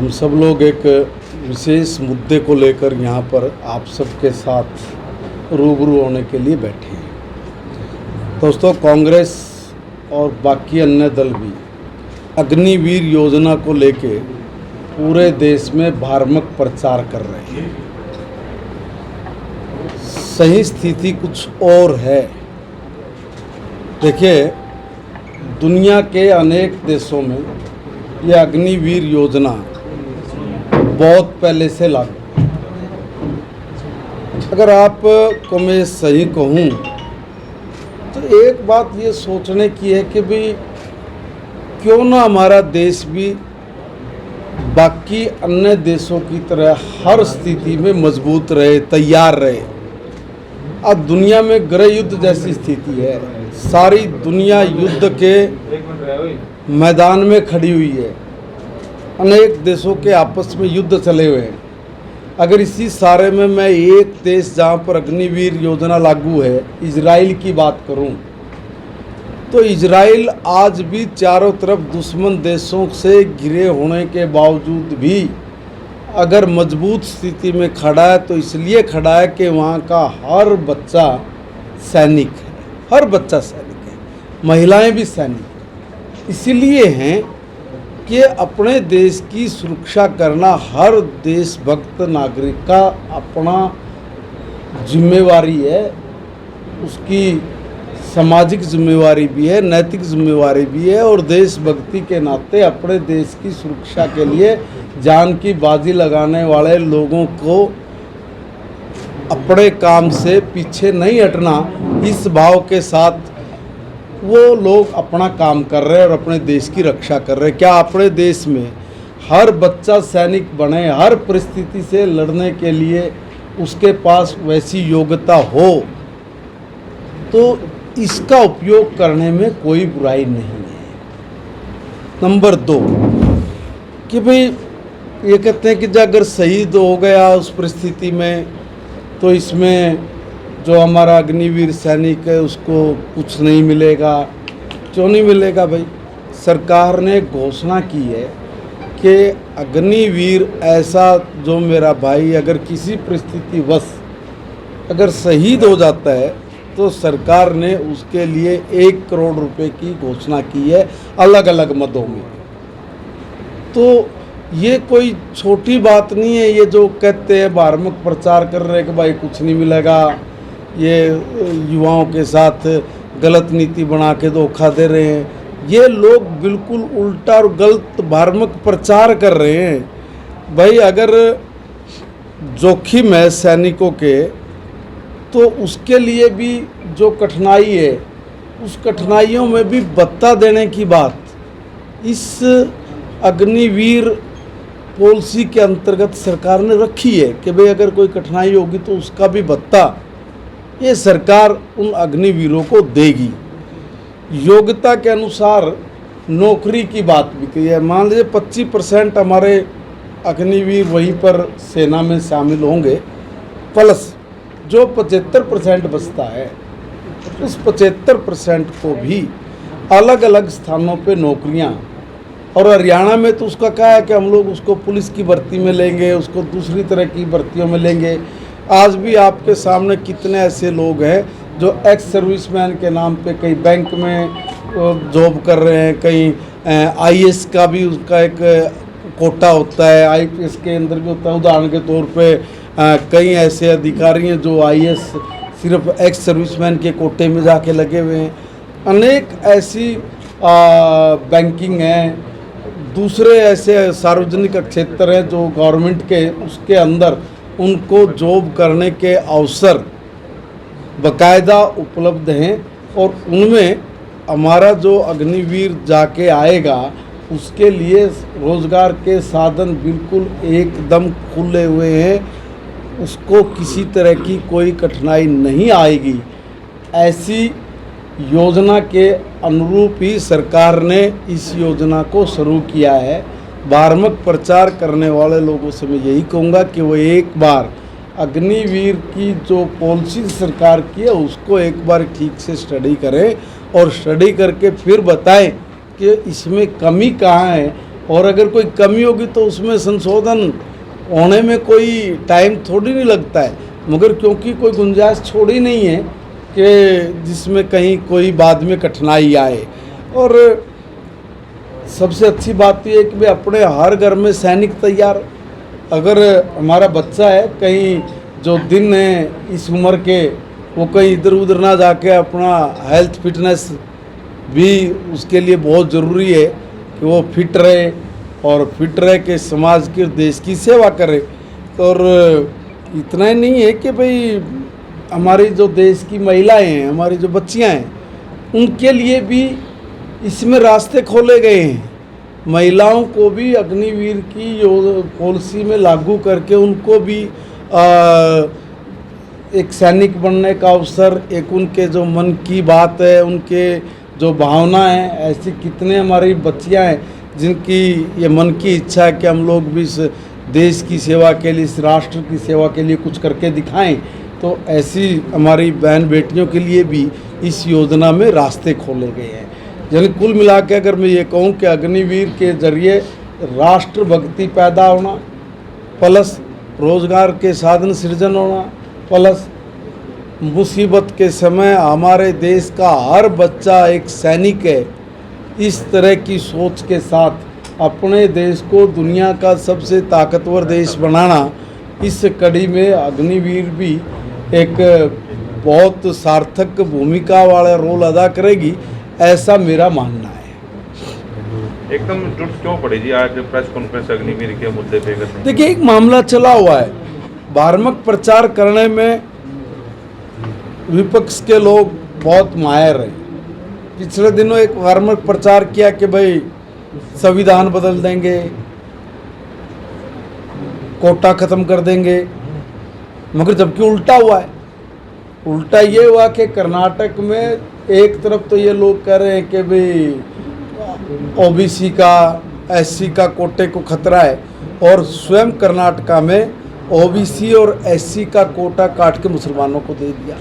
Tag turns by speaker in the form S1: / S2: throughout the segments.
S1: हम सब लोग एक विशेष मुद्दे को लेकर यहाँ पर आप सबके साथ रूबरू होने के लिए बैठे हैं। दोस्तों, कांग्रेस और बाकी अन्य दल भी अग्निवीर योजना को लेके पूरे देश में भ्रामक प्रचार कर रहे हैं। सही स्थिति कुछ और है। देखिए, दुनिया के अनेक देशों में यह अग्निवीर योजना बहुत पहले से लागू है। अगर आपको मैं सही कहूँ तो एक बात ये सोचने की है कि भाई क्यों ना हमारा देश भी बाकी अन्य देशों की तरह हर स्थिति में मजबूत रहे, तैयार रहे। अब दुनिया में गृह युद्ध जैसी स्थिति है, सारी दुनिया युद्ध के मैदान में खड़ी हुई है, अनेक देशों के आपस में युद्ध चले हुए हैं। अगर इसी सारे में मैं एक देश जहाँ पर अग्निवीर योजना लागू है, इजराइल की बात करूँ, तो इजराइल आज भी चारों तरफ दुश्मन देशों से घिरे होने के बावजूद भी अगर मजबूत स्थिति में खड़ा है तो इसलिए खड़ा है कि वहाँ का हर बच्चा सैनिक है, हर बच्चा सैनिक है, महिलाएं भी सैनिक हैं। इसीलिए हैं कि अपने देश की सुरक्षा करना हर देशभक्त नागरिक का अपना जिम्मेवारी है। उसकी सामाजिक जिम्मेवारी भी है, नैतिक जिम्मेवारी भी है, और देशभक्ति के नाते अपने देश की सुरक्षा के लिए जान की बाजी लगाने वाले लोगों को अपने काम से पीछे नहीं हटना, इस भाव के साथ वो लोग अपना काम कर रहे हैं और अपने देश की रक्षा कर रहे हैं। क्या अपने देश में हर बच्चा सैनिक बने, हर परिस्थिति से लड़ने के लिए उसके पास वैसी योग्यता हो, तो इसका उपयोग करने में कोई बुराई नहीं है। नंबर 2 कि भाई ये कहते हैं कि अगर शहीद हो गया उस परिस्थिति में तो इसमें जो हमारा अग्निवीर सैनिक है उसको कुछ नहीं मिलेगा। क्यों नहीं मिलेगा भाई? सरकार ने घोषणा की है कि अग्निवीर ऐसा जो मेरा भाई अगर किसी परिस्थितिवश अगर शहीद हो जाता है तो सरकार ने उसके लिए 1 करोड़ रुपए की घोषणा की है अलग अलग मदों में। तो ये कोई छोटी बात नहीं है। ये जो कहते हैं भ्रामक प्रचार कर रहे हैं कि भाई कुछ नहीं मिलेगा, ये युवाओं के साथ गलत नीति बना के धोखा दे रहे हैं, ये लोग बिल्कुल उल्टा और गलत भ्रामक प्रचार कर रहे हैं। भाई अगर जोखिम है सैनिकों के तो उसके लिए भी जो कठिनाई है उस कठिनाइयों में भी भत्ता देने की बात इस अग्निवीर पॉलिसी के अंतर्गत सरकार ने रखी है कि भाई अगर कोई कठिनाई होगी तो उसका भी भत्ता ये सरकार उन अग्निवीरों को देगी। योग्यता के अनुसार नौकरी की बात भी की है। मान लीजिए 25% हमारे अग्निवीर वहीं पर सेना में शामिल होंगे, प्लस जो 75% बचता है उस 75% को भी अलग अलग स्थानों पे नौकरियां, और हरियाणा में तो उसका क्या है कि हम लोग उसको पुलिस की भर्ती में लेंगे, उसको दूसरी तरह की भर्तियों में लेंगे। आज भी आपके सामने कितने ऐसे लोग हैं जो एक्स सर्विसमैन के नाम पे कहीं बैंक में जॉब कर रहे हैं, कहीं आईएएस का भी उसका एक कोटा होता है, आईपीएस के अंदर भी होता है। उदाहरण के तौर पे कई ऐसे अधिकारी हैं जो आईएएस सिर्फ एक्स सर्विसमैन के कोटे में जाके लगे हुए हैं। अनेक ऐसी बैंकिंग हैं, दूसरे ऐसे सार्वजनिक क्षेत्र हैं जो गवर्नमेंट के उसके अंदर उनको जॉब करने के अवसर बाकायदा उपलब्ध हैं, और उनमें हमारा जो अग्निवीर जाके आएगा उसके लिए रोज़गार के साधन बिल्कुल एकदम खुले हुए हैं, उसको किसी तरह की कोई कठिनाई नहीं आएगी। ऐसी योजना के अनुरूप ही सरकार ने इस योजना को शुरू किया है। भ्रामक प्रचार करने वाले लोगों से मैं यही कहूँगा कि वो एक बार अग्निवीर की जो पॉलिसी सरकार की है उसको एक बार ठीक से स्टडी करें, और स्टडी करके फिर बताएं कि इसमें कमी कहाँ है और अगर कोई कमी होगी तो उसमें संशोधन होने में कोई टाइम थोड़ी नहीं लगता है, मगर क्योंकि कोई गुंजाइश छोड़ी नहीं है कि जिसमें कहीं कोई बाद में कठिनाई आए। और सबसे अच्छी बात यह है कि भाई अपने हर घर में सैनिक तैयार। अगर हमारा बच्चा है कहीं जो दिन है इस उम्र के, वो कहीं इधर उधर ना जाके अपना हेल्थ फिटनेस भी उसके लिए बहुत ज़रूरी है कि वो फिट रहे और फिट रह के समाज के देश की सेवा करे। और इतना ही नहीं है कि भाई हमारी जो देश की महिलाएं हैं, हमारी जो बच्चियां हैं, उनके लिए भी इसमें रास्ते खोले गए हैं। महिलाओं को भी अग्निवीर की पॉलिसी में लागू करके उनको भी एक सैनिक बनने का अवसर, एक उनके जो मन की बात है, उनके जो भावना है, ऐसी कितने हमारी बच्चियां हैं जिनकी ये मन की इच्छा है कि हम लोग भी इस देश की सेवा के लिए, इस राष्ट्र की सेवा के लिए कुछ करके दिखाएं। तो ऐसी हमारी बहन बेटियों के लिए भी इस योजना में रास्ते खोले गए हैं। यानी कुल मिला के अगर मैं ये कहूँ कि अग्निवीर के जरिए राष्ट्रभक्ति पैदा होना, प्लस रोजगार के साधन सृजन होना, प्लस मुसीबत के समय हमारे देश का हर बच्चा एक सैनिक है, इस तरह की सोच के साथ अपने देश को दुनिया का सबसे ताकतवर देश बनाना, इस कड़ी में अग्निवीर भी एक बहुत सार्थक भूमिका वाला रोल अदा करेगी, ऐसा मेरा मानना है।
S2: एकदम जुट क्यों पड़ी जी आज प्रेस कॉन्फ्रेंस अग्निवीर के मुद्दे पे करने?
S1: देखिए, एक मामला चला हुआ है, धार्मिक प्रचार करने में विपक्ष के लोग बहुत माहिर हैं। पिछले दिनों एक धार्मिक प्रचार किया कि भाई संविधान बदल देंगे, कोटा खत्म कर देंगे, मगर जबकि उल्टा हुआ है। उल्टा ये हुआ कि कर्नाटक में एक तरफ तो ये लोग कह रहे हैं कि भाई ओबीसी का, एससी का कोटे को खतरा है, और स्वयं कर्नाटका में ओबीसी और एससी का कोटा काट के मुसलमानों को दे दिया।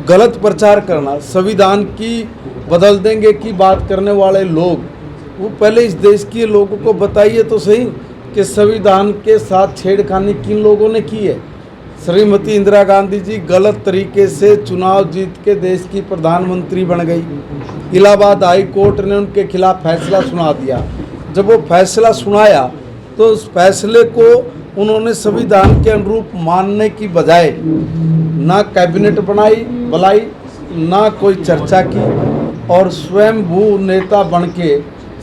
S1: गलत प्रचार करना, संविधान की बदल देंगे की बात करने वाले लोग, वो पहले इस देश के लोगों को बताइए तो सही कि संविधान के साथ छेड़खानी किन लोगों ने की है। श्रीमती इंदिरा गांधी जी गलत तरीके से चुनाव जीत के देश की प्रधानमंत्री बन गई। इलाहाबाद हाई कोर्ट ने उनके खिलाफ फैसला सुना दिया। जब वो फैसला सुनाया तो उस फैसले को उन्होंने संविधान के अनुरूप मानने की बजाय ना कैबिनेट बुलाई, ना कोई चर्चा की, और स्वयं भू नेता बन के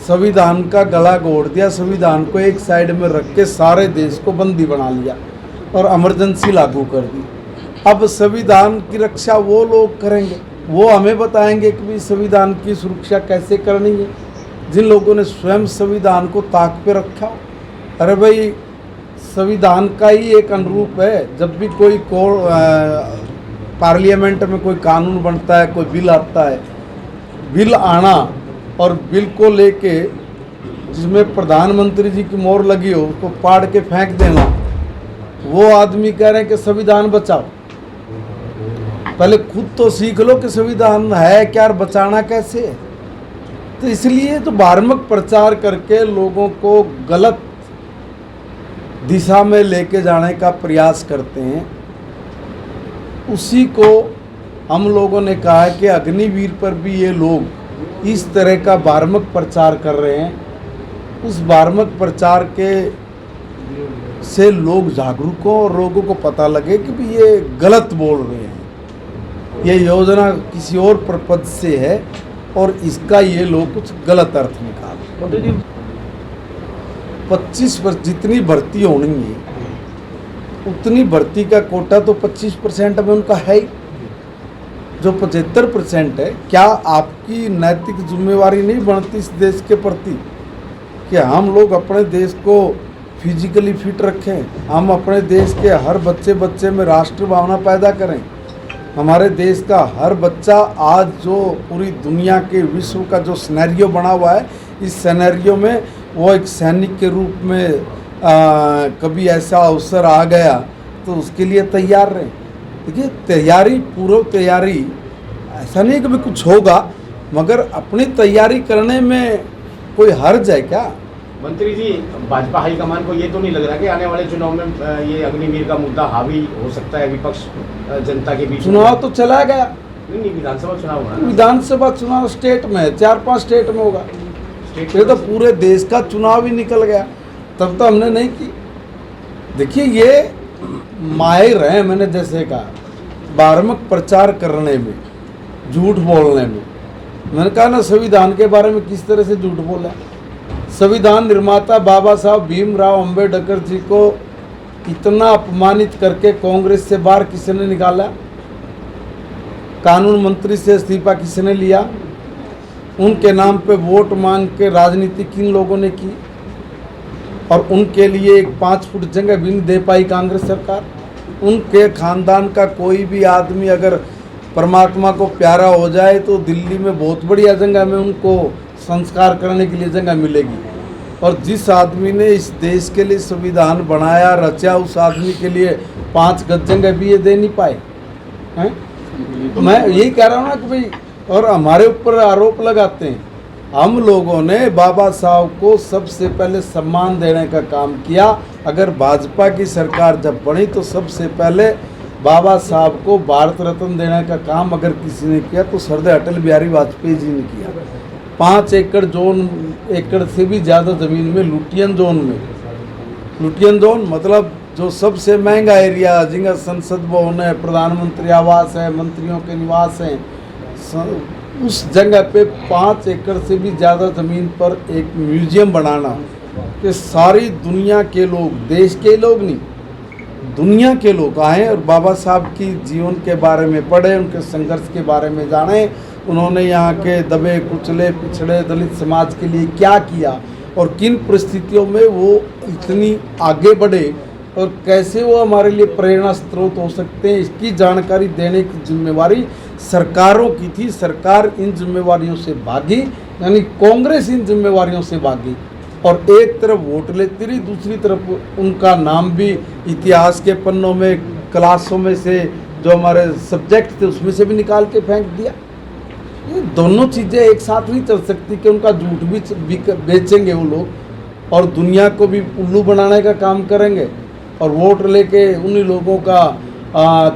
S1: संविधान का गला घोट दिया। संविधान को एक साइड में रख के सारे देश को बंदी बना लिया और इमरजेंसी लागू कर दी। अब संविधान की रक्षा वो लोग करेंगे, वो हमें बताएंगे कि भी संविधान की सुरक्षा कैसे करनी है, जिन लोगों ने स्वयं संविधान को ताक पे रखा। अरे भाई, संविधान का ही एक अनुरूप है। जब भी कोई पार्लियामेंट में कोई कानून बनता है, कोई बिल आता है, बिल आना और बिल को लेके जिसमें प्रधानमंत्री जी की मोहर लगी हो उसको पाड़ के फेंक देना, वो आदमी कह रहे हैं कि संविधान बचाओ। पहले खुद तो सीख लो कि संविधान है क्या और बचाना कैसे है। तो इसलिए तो धार्मिक प्रचार करके लोगों को गलत दिशा में लेके जाने का प्रयास करते हैं, उसी को हम लोगों ने कहा है कि अग्निवीर पर भी ये लोग इस तरह का धार्मिक प्रचार कर रहे हैं। उस धार्मिक प्रचार के से लोग जागरूक हों और लोगों को पता लगे कि भी ये गलत बोल रहे हैं, ये योजना किसी और पर्पज से है और इसका ये लोग कुछ गलत अर्थ निकाल। 25% जितनी भर्ती होनी है उतनी भर्ती का कोटा तो 25% में उनका है ही। जो 75% है, क्या आपकी नैतिक जिम्मेवारी नहीं बनती इस देश के प्रति कि हम लोग अपने देश को फिजिकली फिट रखें, हम अपने देश के हर बच्चे में राष्ट्र भावना पैदा करें। हमारे देश का हर बच्चा आज जो पूरी दुनिया के विश्व का जो सिनेरियो बना हुआ है, इस सिनेरियो में वो एक सैनिक के रूप में कभी ऐसा अवसर आ गया तो उसके लिए तैयार रहें। देखिए, तैयारी, पूर्व तैयारी, ऐसा नहीं कि भी कुछ होगा, मगर अपनी तैयारी करने में कोई हर्ज है क्या?
S3: मंत्री जी, भाजपा हाईकमान को ये तो नहीं लग रहा कि आने वाले चुनाव में ये अग्निवीर का मुद्दा हावी हो सकता है विपक्ष जनता के बीच?
S1: चुनाव तो चला गया।
S3: नहीं, विधानसभा चुनाव होना।
S1: विधानसभा चुनाव स्टेट में है, 4-5 स्टेट में होगा। ये तो पूरे देश का चुनाव ही निकल गया, तब तो हमने नहीं की। देखिए, ये माहिर हैं, मैंने जैसे कहा, बारमक प्रचार करने में, झूठ बोलने में। मैंने कहा ना, संविधान के बारे में किस तरह से झूठ बोला। संविधान निर्माता बाबा साहब भीमराव अंबेडकर जी को इतना अपमानित करके कांग्रेस से बाहर किसने निकाला? कानून मंत्री से इस्तीफा किसने लिया? उनके नाम पे वोट मांग के राजनीति किन लोगों ने की? और उनके लिए एक 5 फुट जगह भी नहीं दे पाई कांग्रेस सरकार। उनके खानदान का कोई भी आदमी अगर परमात्मा को प्यारा हो जाए तो दिल्ली में बहुत बढ़िया जगह में उनको संस्कार करने के लिए जगह मिलेगी। और जिस आदमी ने इस देश के लिए संविधान बनाया, रचा, उस आदमी के लिए 5 गज जगह भी ये दे नहीं पाए हैं। मैं यही कह रहा हूँ ना कि भाई, और हमारे ऊपर आरोप लगाते हैं। हम लोगों ने बाबा साहब को सबसे पहले सम्मान देने का काम किया। अगर भाजपा की सरकार जब बनी तो सबसे पहले बाबा साहब को भारत रत्न देने का काम अगर किसी ने किया तो सरदार अटल बिहारी वाजपेयी जी ने किया। 5 एकड़ से भी ज़्यादा ज़मीन में लुटियन जोन मतलब जो सबसे महंगा एरिया, जिनका संसद भवन है, प्रधानमंत्री आवास है, मंत्रियों के निवास हैं, उस जगह पे 5 एकड़ से भी ज़्यादा ज़मीन पर एक म्यूजियम बनाना कि सारी दुनिया के लोग, देश के लोग नहीं, दुनिया के लोग आए और बाबा साहब की जीवन के बारे में पढ़े, उनके संघर्ष के बारे में जाने, उन्होंने यहाँ के दबे कुचले पिछड़े दलित समाज के लिए क्या किया और किन परिस्थितियों में वो इतनी आगे बढ़े और कैसे वो हमारे लिए प्रेरणा स्रोत हो सकते हैं, इसकी जानकारी देने की जिम्मेवारी सरकारों की थी। सरकार इन जिम्मेवारियों से भागी, यानी कांग्रेस इन जिम्मेवारियों से भागी और एक तरफ वोट लेती रही, दूसरी तरफ उनका नाम भी इतिहास के पन्नों में, क्लासों में से जो हमारे सब्जेक्ट थे उसमें से भी निकाल के फेंक दिया। ये दोनों चीज़ें एक साथ नहीं चल सकती कि उनका झूठ भी बेचेंगे वो लोग और दुनिया को भी उल्लू बनाने का काम करेंगे और वोट लेके उन्हीं लोगों का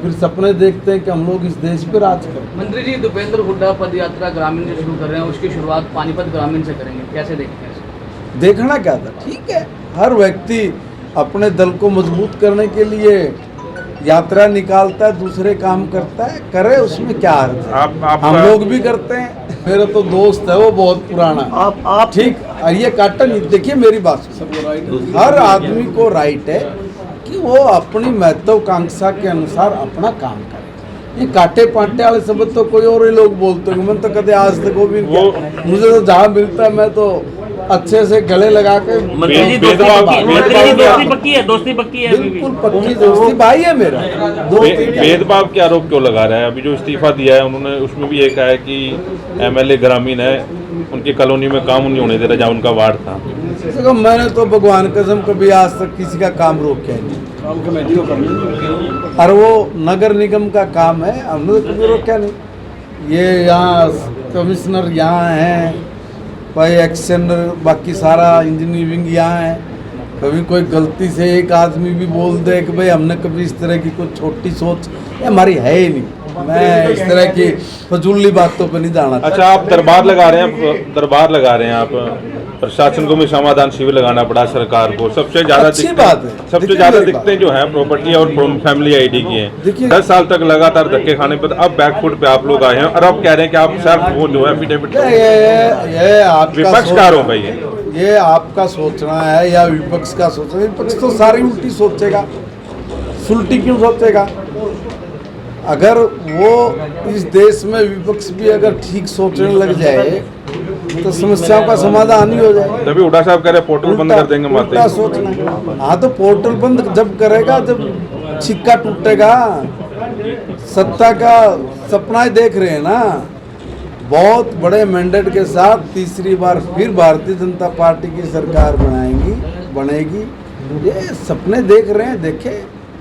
S1: फिर सपने देखते हैं कि हम लोग इस देश पर राज करें।
S4: मंत्री जी, दीपेंद्र हुड्डा पद यात्रा ग्रामीण से शुरू कर रहे हैं, उसकी शुरुआत पानीपत ग्रामीण से करेंगे, कैसे देखते हैं?
S1: देखना क्या था, ठीक है, हर व्यक्ति अपने दल को मजबूत करने के लिए यात्रा निकालता है, दूसरे काम करता है, करे, उसमें क्या अर्थ है? हम लोग भी करते हैं। मेरा तो दोस्त है वो बहुत पुराना, आप ठीक, ये काटा नहीं। देखिए मेरी बात सुनो, हर आदमी को राइट है कि वो अपनी महत्वाकांक्षा के अनुसार अपना काम करे। ये काटे पाटे वाले शब्द तो कोई और ही लोग बोलते हैं, मैं तो कदे आज तक वो भी मुझे तो जहाँ मिलता है मैं तो अच्छे से गले लगा के
S4: दोस्ती पक्की है,
S1: बिल्कुल पक्की दोस्ती, भाई है मेरा।
S2: भेदभाव के आरोप क्यों लगा रहा है? अभी जो इस्तीफा दिया है उन्होंने, उसमें भी ये कहा है कि एमएलए ग्रामीण है, उनकी कॉलोनी में काम नहीं होने दे रहा जहाँ उनका वार्ड था।
S1: देखो, मैंने तो भगवान कसम कभी आज तक किसी का काम रोका नहीं, और वो नगर निगम का काम है, हमने तो कभी रोका नहीं। ये यहाँ कमिश्नर यहाँ हैं, भाई एक्शन, बाकी सारा इंजीनियरिंग यहाँ है। कभी कोई गलती से एक आदमी भी बोल दे कि भाई हमने कभी इस तरह की कोई छोटी सोच, ये हमारी है ही नहीं। मैं इस तरह की फजूली बातों पर नहीं जाना।
S2: अच्छा, आप दरबार लगा रहे हैं आप प्रशासन को भी समाधान शिविर लगाना पड़ा सरकार को। सबसे ज्यादा दिक्कतें जो है प्रॉपर्टी और फैमिली आईडी की हैं। 10 साल तक लगातार धक्के खाने पर अब बैकफुट पे आप लोग आए हैं और अब कह रहे हैं कि आप सर वो जो है एफिडेविट,
S1: ये आपका
S2: विपक्ष का आरोप है।
S1: ये आपका सोचना है या विपक्ष का सोचना? विपक्ष तो सारी उल्टी सोचेगा, सुलटी क्यों सोचेगा? अगर वो इस देश में विपक्ष भी अगर ठीक सोचने लग जाए तो समस्याओं का समाधान ही हो जाए।
S2: तभी हुड्डा साहब कह रहे पोर्टल बंद कर देंगे।
S1: उल्टा सोचना। हाँ, तो पोर्टल बंद जब करेगा जब सिक्का टूटेगा। सत्ता का सपना ही देख रहे हैं ना, बहुत बड़े मैंडेट के साथ तीसरी बार फिर भारतीय जनता पार्टी की सरकार बनेगी। ये सपने देख रहे हैं। देखे,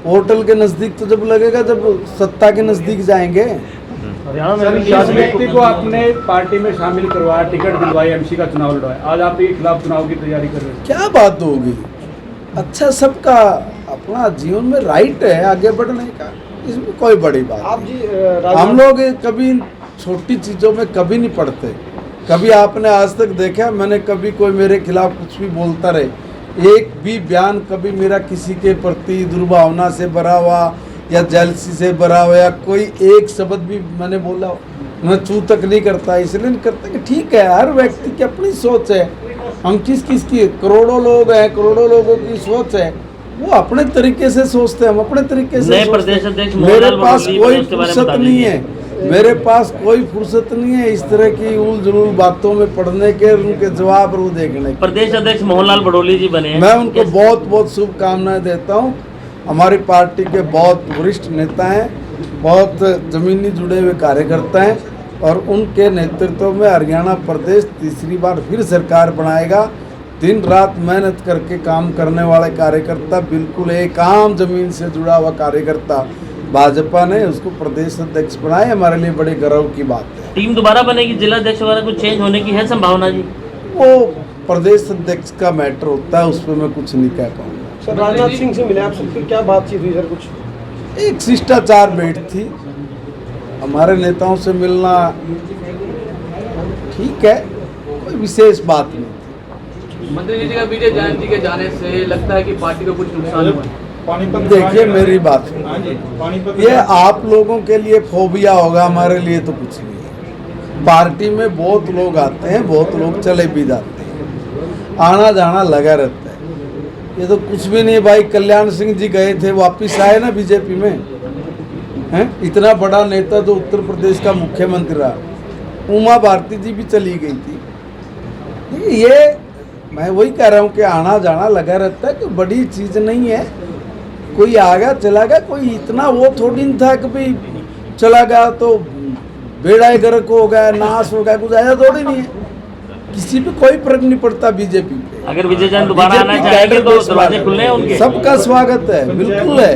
S1: पोर्टल के नज़दीक तो जब लगेगा जब सत्ता के नज़दीक जाएंगे।
S5: हरियाणा में
S3: सर,
S5: भी
S3: ये
S5: शासन
S3: व्यक्ति
S6: को अपने पार्टी में शामिल करवाया, टिकट दिलवाई, एमसी का चुनाव लड़वाया, आज आप के खिलाफ चुनाव की तैयारी कर रहे हैं।
S1: क्या बात होगी? अच्छा, सबका अपना जीवन में राइट है आगे बढ़ने का, इसमें कोई बड़ी बात
S5: आप
S1: नहीं।
S5: जी
S1: हम लोग कभी छोटी चीज़ों में कभी नहीं पड़ते। कभी आपने आज तक देखा मैंने कभी कोई मेरे खिलाफ कुछ भी बोलता रहे, एक भी बयान कभी मेरा किसी के प्रति दुर्भावना से भरा हुआ या जेलसी से भरा हुआ या कोई एक शब्द भी मैंने बोला हो, मैं चू तक नहीं करता। इसलिए नहीं करता कि ठीक है, हर व्यक्ति की अपनी सोच है। हम किसकी करोड़ों लोग हैं, करोड़ों लोगों की सोच है, वो अपने तरीके से सोचते हैं, हम अपने तरीके से
S7: नए
S1: सोचते
S7: प्रदेश
S1: हैं।
S7: अध्यक्ष
S1: मेरे
S7: मोहनलाल
S1: पास
S7: बड़ौली
S1: कोई
S7: उसके बारे में
S1: फुर्सत
S7: बता
S1: नहीं
S7: दीजिए।
S1: है, मेरे पास कोई फुर्सत नहीं है इस तरह की उल जुलूल बातों में पढ़ने के, उनके जवाब रू देखने के।
S7: प्रदेश अध्यक्ष मोहनलाल बड़ौली जी बने हैं।
S1: मैं उनको बहुत बहुत शुभकामनाएं देता हूं। हमारी पार्टी के बहुत वरिष्ठ नेता हैं, बहुत जमीनी जुड़े हुए कार्यकर्ता हैं और उनके नेतृत्व में हरियाणा प्रदेश तीसरी बार फिर सरकार बनाएगा। दिन रात मेहनत करके काम करने वाले कार्यकर्ता, बिल्कुल एक आम जमीन से जुड़ा हुआ कार्यकर्ता भाजपा ने उसको प्रदेश अध्यक्ष बनाया, हमारे लिए बड़े गर्व की बात है।
S7: टीम दोबारा बनेगी, जिला अध्यक्ष वगैरह कुछ चेंज होने की है संभावना जी?
S1: वो प्रदेश अध्यक्ष का मैटर होता है, उस पर मैं कुछ नहीं कह पाऊँगा।
S5: सर राजनाथ सिंह से मिले आप सबकी क्या बातचीत हुई सर? कुछ
S1: एक शिष्टाचार भेंट थी, हमारे नेताओं से मिलना ठीक है, कोई विशेष बात नहीं।
S4: मंत्री जी का विजय जयंत जी के जाने से लगता है कि पार्टी को कुछ नुकसान हुआ है।
S1: देखिए मेरी बात, ये आप लोगों के लिए फोबिया होगा, हमारे लिए तो कुछ नहीं है। पार्टी में बहुत लोग आते हैं, बहुत लोग चले भी जाते हैं, आना जाना लगा रहता है। ये तो कुछ भी नहीं भाई। कल्याण सिंह जी गए थे, वापिस आए ना बीजेपी में, हैं? इतना बड़ा नेता जो उत्तर प्रदेश का मुख्यमंत्री रहा। उमा भारती जी भी चली गई थी। देखिए ये मैं वही कह रहा हूँ कि आना जाना लगा रहता है, कोई बड़ी चीज़ नहीं है। कोई आ गया चला गया, कोई इतना वो थोड़ी नहीं था कि भाई चला गया तो बेड़ा गर्क हो गया, नाश हो गया, कुछ ऐसा थोड़ी नहीं है। किसी पे कोई फर्क नहीं पड़ता बीजेपी पे।
S7: अगर विजय जयंत दोबारा आना चाहेंगे तो दरवाजे खुले हैं उनके?
S1: सबका स्वागत है, बिल्कुल है।